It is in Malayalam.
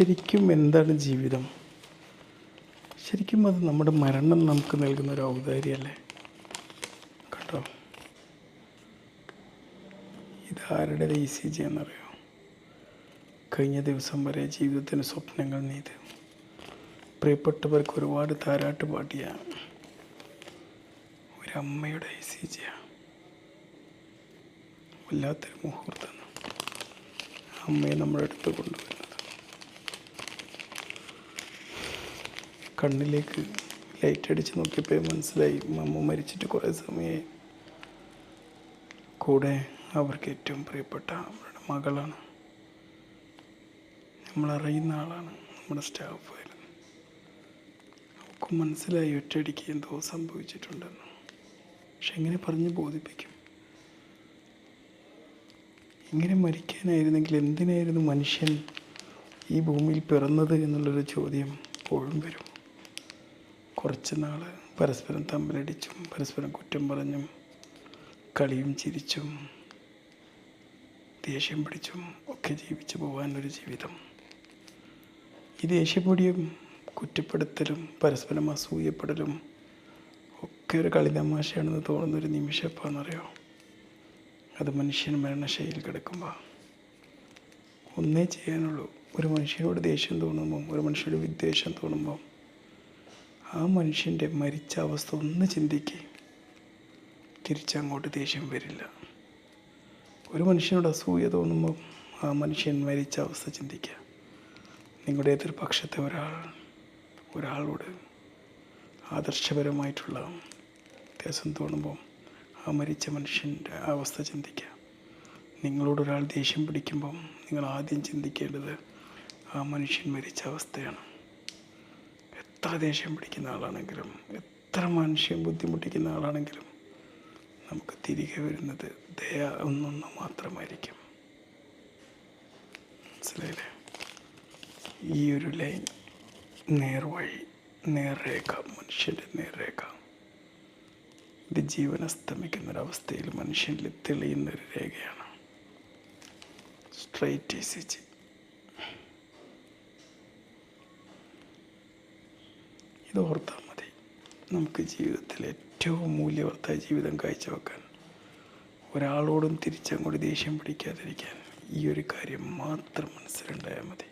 ശരിക്കും എന്താണ് ജീവിതം? ശരിക്കും അത് നമ്മുടെ മരണം നമുക്ക് നൽകുന്ന ഒരു ഔദാര്യമല്ലേ കേട്ടോ. ഇതാരുടെ ECG എന്നറിയോ? കഴിഞ്ഞ ദിവസം വരെ ജീവിതത്തിന് സ്വപ്നങ്ങൾ നെയ്ത് പ്രിയപ്പെട്ടവർക്ക് ഒരുപാട് താരാട്ട് പാടിയ ഒരമ്മയുടെ ECG. വല്ലാത്തൊരു മുഹൂർത്തം അമ്മയെ നമ്മുടെ അടുത്ത് കൊണ്ടുവരുന്നത്. കണ്ണിലേക്ക് ലൈറ്റ് അടിച്ച് നോക്കിയപ്പോൾ മനസ്സിലായി അമ്മ മരിച്ചിട്ട് കുറേ സമയമായി. കൂടെ അവർക്ക് ഏറ്റവും പ്രിയപ്പെട്ട അവരുടെ മകളാണ്, നമ്മളറിയുന്ന ആളാണ്, നമ്മുടെ സ്റ്റാഫായിരുന്നു. അവർക്ക് മനസ്സിലായി ഒറ്റയടിക്ക് എന്തോ സംഭവിച്ചിട്ടുണ്ടെന്ന്. പക്ഷെ എങ്ങനെ പറഞ്ഞ് ബോധിപ്പിക്കും? ഇങ്ങനെ മരിക്കാനായിരുന്നെങ്കിൽ എന്തിനായിരുന്നു മനുഷ്യൻ ഈ ഭൂമിയിൽ പിറന്നത് എന്നുള്ളൊരു ചോദ്യം എപ്പോഴും വരും. കുറച്ച് നാൾ പരസ്പരം തമ്മിലടിച്ചും പരസ്പരം കുറ്റം പറഞ്ഞും കളിയും ചിരിച്ചും ദേഷ്യം പിടിച്ചും ഒക്കെ ജീവിച്ചു പോകാനൊരു ജീവിതം. ഈ ദേഷ്യപ്പൊടിയും കുറ്റപ്പെടുത്തലും പരസ്പരം അസൂയപ്പെടലും ഒക്കെ ഒരു കളിതമാശയാണെന്ന് തോന്നുന്നൊരു നിമിഷം എപ്പോഴെന്നറിയോ? അത് മനുഷ്യൻ മരണശൈലിയിൽ കിടക്കുമ്പോൾ ഒന്നേ ചെയ്യാനുള്ളൂ. ഒരു മനുഷ്യനോട് ദേഷ്യം തോന്നുമ്പോൾ, ഒരു മനുഷ്യനോട് വിദ്വേഷം തോന്നുമ്പോൾ ആ മനുഷ്യൻ്റെ മരിച്ച അവസ്ഥ ഒന്ന് ചിന്തിക്കുക. തിരിച്ചങ്ങോട്ട് ദേഷ്യം വരില്ല. ഒരു മനുഷ്യനോട് അസൂയ തോന്നുമ്പോൾ ആ മനുഷ്യൻ മരിച്ച അവസ്ഥ ചിന്തിക്കുക. നിങ്ങളുടെ എതിർപക്ഷത്തെ ഒരാളോട് ആദർശപരമായിട്ടുള്ള വ്യത്യാസം തോന്നുമ്പോൾ ആ മരിച്ച മനുഷ്യൻ്റെ അവസ്ഥ ചിന്തിക്കുക. നിങ്ങളോടൊരാൾ ദേഷ്യം പിടിക്കുമ്പം നിങ്ങൾ ആദ്യം ചിന്തിക്കേണ്ടത് ആ മനുഷ്യൻ മരിച്ച അവസ്ഥയാണ്. എത്ര ദേഷ്യം പിടിക്കുന്ന ആളാണെങ്കിലും, എത്ര മനുഷ്യൻ ബുദ്ധിമുട്ടിക്കുന്ന ആളാണെങ്കിലും നമുക്ക് തിരികെ വരുന്നത് ദയ ഒന്നൊന്ന് മാത്രമായിരിക്കും. മനസ്സിലായില്ലേ? ഈ ഒരു ലൈൻ, നേർവഴി, നേർരേഖ, മനുഷ്യൻ്റെ നേർരേഖ, ഇത് ജീവൻ അസ്തമിക്കുന്നൊരവസ്ഥയിൽ മനുഷ്യനിൽ തെളിയുന്നൊരു രേഖയാണ്. Straight ECG. ഇത് ഓർത്താൽ മതി. നമുക്ക് ജീവിതത്തിൽ ഏറ്റവും മൂല്യവർത്തായ ജീവിതം കാഴ്ചവെക്കാൻ, ഒരാളോടും തിരിച്ചങ്ങോട്ട് ദേഷ്യം പിടിക്കാതിരിക്കാൻ ഈ ഒരു കാര്യം മാത്രം മനസ്സിലുണ്ടായാൽ മതി.